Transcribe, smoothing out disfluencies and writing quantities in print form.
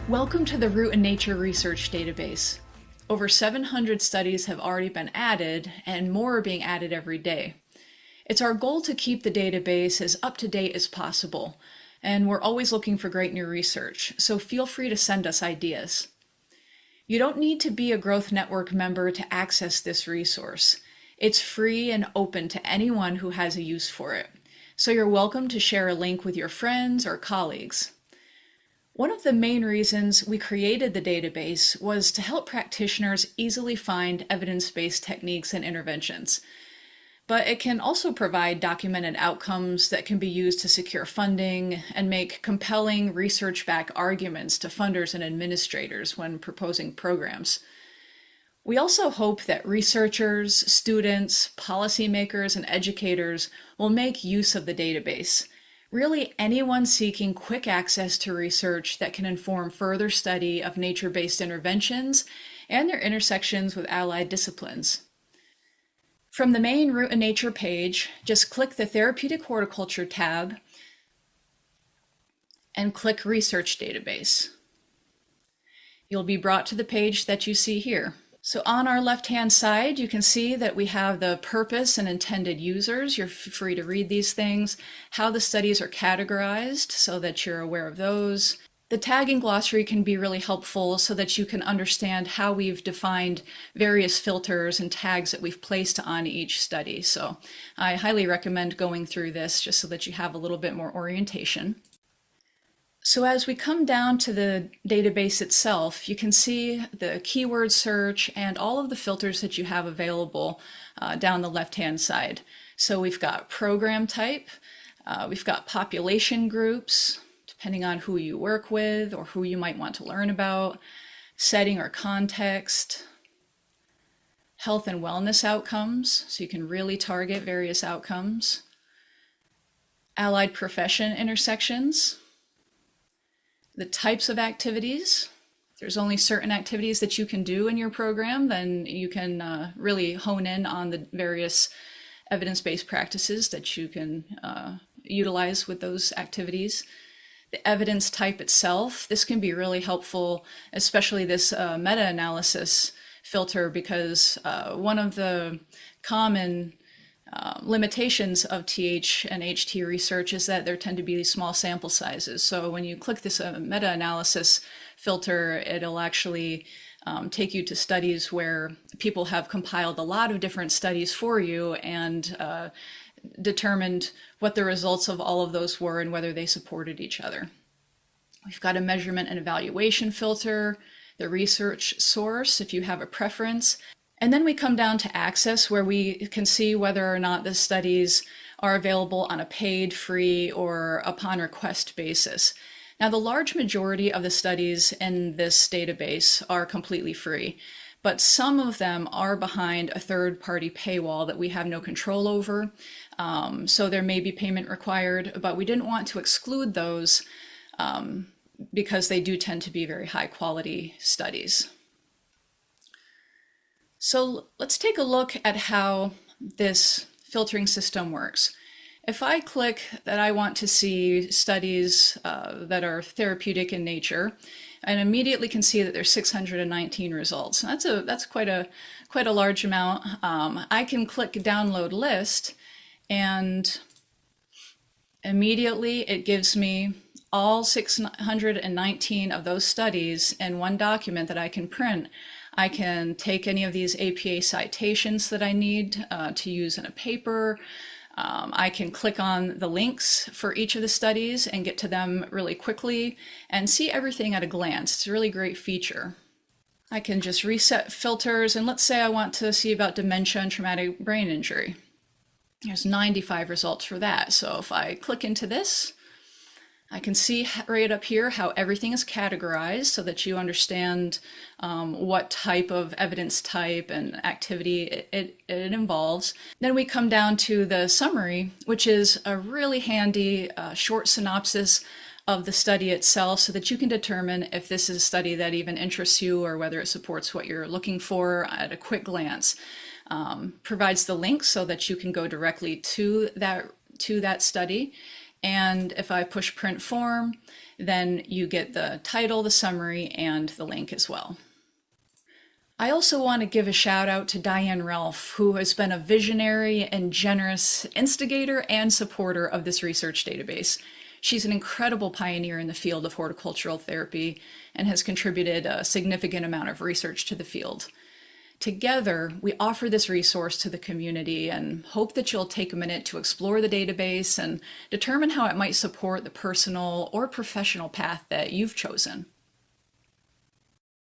Welcome to the Root in Nature Research Database. Over 700 studies have already been added, and more are being added every day. It's our goal to keep the database as up-to-date as possible, and we're always looking for great new research, so feel free to send us ideas. You don't need to be a Growth Network member to access this resource. It's free and open to anyone who has a use for it, so you're welcome to share a link with your friends or colleagues. One of the main reasons we created the database was to help practitioners easily find evidence-based techniques and interventions. But it can also provide documented outcomes that can be used to secure funding and make compelling research-backed arguments to funders and administrators when proposing programs. We also hope that researchers, students, policymakers, and educators will make use of the database. Really, anyone seeking quick access to research that can inform further study of nature-based interventions and their intersections with allied disciplines. From the main Root in Nature page, just click the Therapeutic Horticulture tab and click Research Database. You'll be brought to the page that you see here. So on our left-hand side, you can see that we have the purpose and intended users. You're free to read these things, how the studies are categorized so that you're aware of those. The tagging glossary can be really helpful so that you can understand how we've defined various filters and tags that we've placed on each study. So I highly recommend going through this just so that you have a little bit more orientation. So as we come down to the database itself, you can see the keyword search and all of the filters that you have available down the left-hand side. So we've got program type, we've got population groups, depending on who you work with or who you might want to learn about, setting or context, health and wellness outcomes, so you can really target various outcomes, allied profession intersections, the types of activities. If there's only certain activities that you can do in your program, then you can really hone in on the various evidence-based practices that you can utilize with those activities. The evidence type itself, this can be really helpful, especially this meta-analysis filter, because one of the common limitations of TH and HT research is that there tend to be these small sample sizes. So when you click this meta-analysis filter, it'll actually take you to studies where people have compiled a lot of different studies for you and determined what the results of all of those were and whether they supported each other. We've got a measurement and evaluation filter, the research source if you have a preference. And then we come down to access, where we can see whether or not the studies are available on a paid, free, or upon request basis. Now, the large majority of the studies in this database are completely free, but some of them are behind a third-party paywall that we have no control over. So there may be payment required, but we didn't want to exclude those because they do tend to be very high-quality studies. So let's take a look at how this filtering system works. If I click that I want to see studies that are therapeutic in nature, and immediately can see that there's 619 results. That's quite a large amount. I can click Download List, and immediately it gives me all 619 of those studies in one document that I can print. I can take any of these APA citations that I need to use in a paper. I can click on the links for each of the studies and get to them really quickly and see everything at a glance. It's a really great feature. I can just reset filters, and let's say I want to see about dementia and traumatic brain injury. There's 95 results for that. So if I click into this, I can see right up here how everything is categorized so that you understand what type of evidence type and activity it involves. Then we come down to the summary, which is a really handy short synopsis of the study itself so that you can determine if this is a study that even interests you or whether it supports what you're looking for at a quick glance. Provides the link so that you can go directly to that study. And if I push print form, then you get the title, the summary, and the link as well. I also want to give a shout out to Diane Ralph, who has been a visionary and generous instigator and supporter of this research database. She's an incredible pioneer in the field of horticultural therapy and has contributed a significant amount of research to the field. Together, we offer this resource to the community and hope that you'll take a minute to explore the database and determine how it might support the personal or professional path that you've chosen.